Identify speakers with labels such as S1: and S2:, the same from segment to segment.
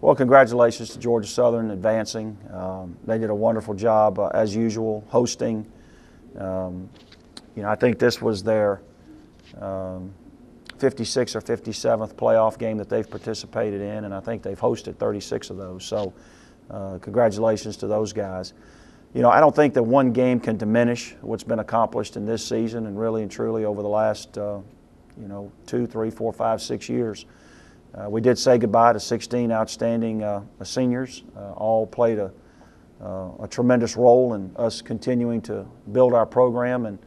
S1: Well, congratulations to Georgia Southern advancing. They did a wonderful job, as usual, hosting. I think this was their 56th or 57th playoff game that they've participated in, and I think they've hosted 36 of those. So congratulations to those guys. I don't think that one game can diminish what's been accomplished in this season and really and truly over the last 2, 3, 4, 5, 6 years. We did say goodbye to 16 outstanding seniors. All played a tremendous role in us continuing to build our program and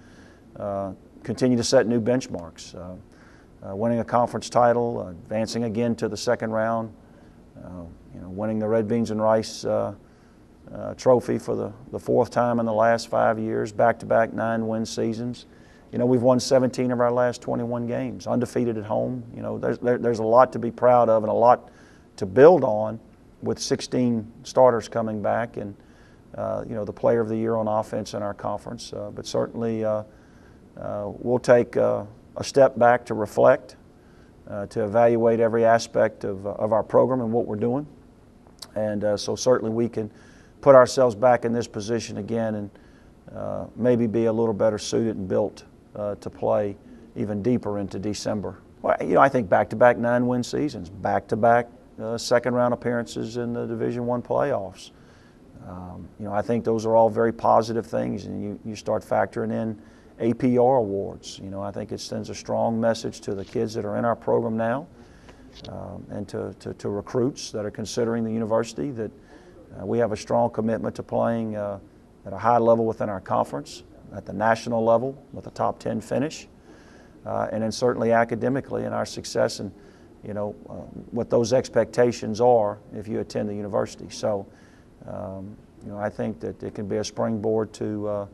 S1: continue to set new benchmarks. Winning a conference title, advancing again to the second round, winning the Red Beans and Rice trophy for the fourth time in the last 5 years, back-to-back 9-win seasons. We've won 17 of our last 21 games, undefeated at home. There's a lot to be proud of and a lot to build on with 16 starters coming back and, the player of the year on offense in our conference. But certainly we'll take a step back to reflect, to evaluate every aspect of our program and what we're doing. And so certainly we can put ourselves back in this position again and maybe be a little better suited and built to play even deeper into December. Well, I think back-to-back 9-win seasons, back-to-back second-round appearances in the Division I playoffs. I think those are all very positive things, and you start factoring in APR awards. I think it sends a strong message to the kids that are in our program now and to recruits that are considering the university that we have a strong commitment to playing at a high level within our conference, at the national level with a top 10 finish, and then certainly academically in our success and what those expectations are if you attend the university. So I think that it can be a springboard to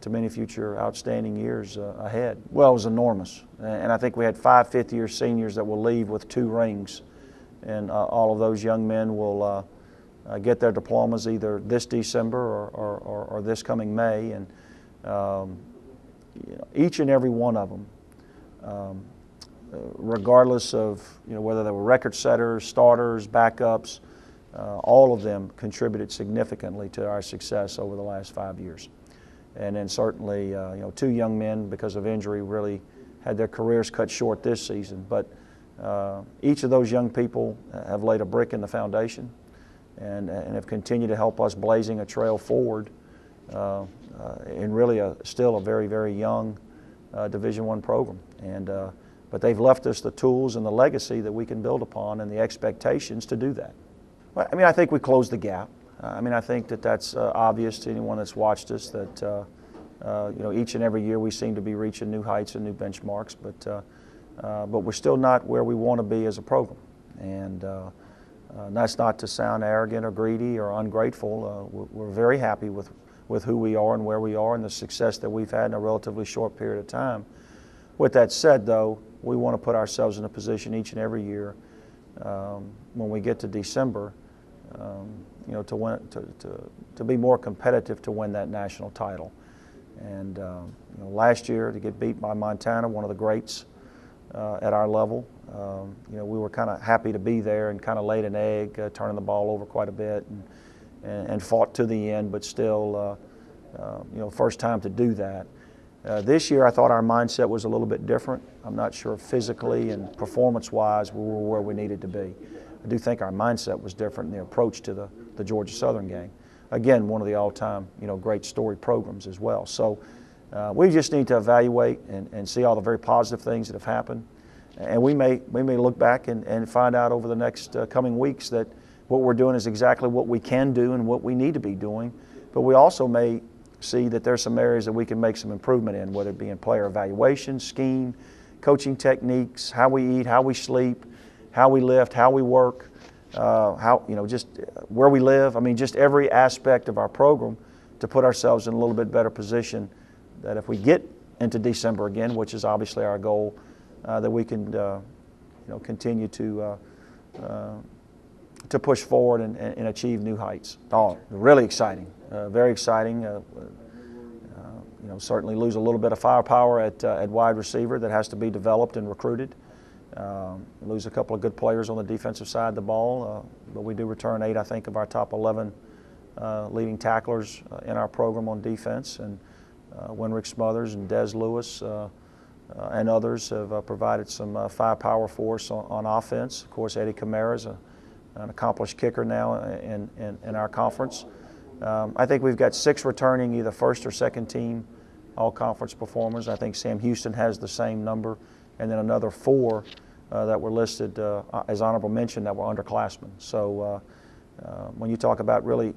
S1: many future outstanding years ahead. Well, it was enormous, and I think we had 5 fifth-year seniors that will leave with 2 rings, and all of those young men will get their diplomas either this December or this coming May, and each and every one of them, regardless of whether they were record setters, starters, backups, all of them contributed significantly to our success over the last 5 years. And then certainly 2 young men, because of injury, really had their careers cut short this season. But each of those young people have laid a brick in the foundation and have continued to help us blazing a trail forward in really still a very, very young Division I program. But they've left us the tools and the legacy that we can build upon and the expectations to do that. Well, I think we closed the gap. I think that's obvious to anyone that's watched us that each and every year we seem to be reaching new heights and new benchmarks, but we're still not where we want to be as a program. And that's not to sound arrogant or greedy or ungrateful. We're very happy with who we are and where we are and the success that we've had in a relatively short period of time. With that said, though, we want to put ourselves in a position each and every year when we get to December to be more competitive to win that national title. And last year to get beat by Montana, one of the greats at our level, we were kind of happy to be there and kind of laid an egg, turning the ball over quite a bit and fought to the end, but still, first time to do that. This year I thought our mindset was a little bit different. I'm not sure physically and performance-wise we were where we needed to be. I do think our mindset was different in the approach to the Georgia Southern game. Again, one of the all-time, great storied programs as well. So we just need to evaluate and see all the very positive things that have happened. And we may look back and find out over the next coming weeks that what we're doing is exactly what we can do and what we need to be doing. But we also may see that there's some areas that we can make some improvement in, whether it be in player evaluation, scheme, coaching techniques, how we eat, how we sleep, how we lift, how we work, just where we live. Just every aspect of our program to put ourselves in a little bit better position that if we get into December again, which is obviously our goal, that we can continue to push forward and achieve new heights. Oh, really exciting, very exciting. Certainly lose a little bit of firepower at wide receiver that has to be developed and recruited. Lose a couple of good players on the defensive side of the ball, but we do return 8, I think, of our top 11 leading tacklers in our program on defense. And Winrick Smothers and Des Lewis and others have provided some firepower for us on offense. Of course, Eddie Kamara is an accomplished kicker now in our conference. I think we've got 6 returning either first or second team all-conference performers. I think Sam Houston has the same number, and then another 4 that were listed as honorable mention that were underclassmen. So when you talk about really,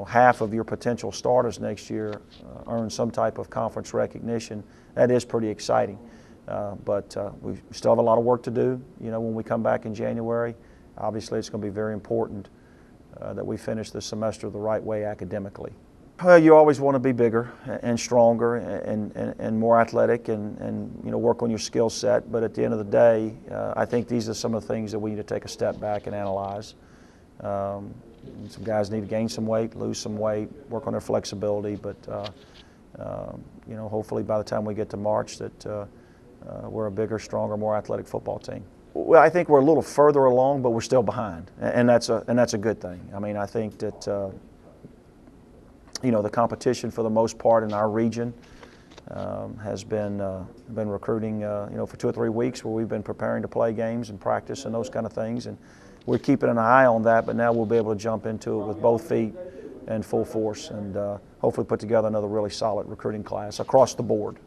S1: half of your potential starters next year earn some type of conference recognition, that is pretty exciting. But we still have a lot of work to do. When we come back in January, obviously it's going to be very important that we finish the semester the right way academically. Well, you always want to be bigger and stronger and more athletic and work on your skill set. But at the end of the day, I think these are some of the things that we need to take a step back and analyze. Some guys need to gain some weight, lose some weight, work on their flexibility. But hopefully by the time we get to March, that we're a bigger, stronger, more athletic football team. Well, I think we're a little further along, but we're still behind, and that's a good thing. I mean, I think that the competition for the most part in our region has been recruiting for 2 or 3 weeks, where we've been preparing to play games and practice and those kind of things, and we're keeping an eye on that. But now we'll be able to jump into it with both feet and full force, and hopefully put together another really solid recruiting class across the board.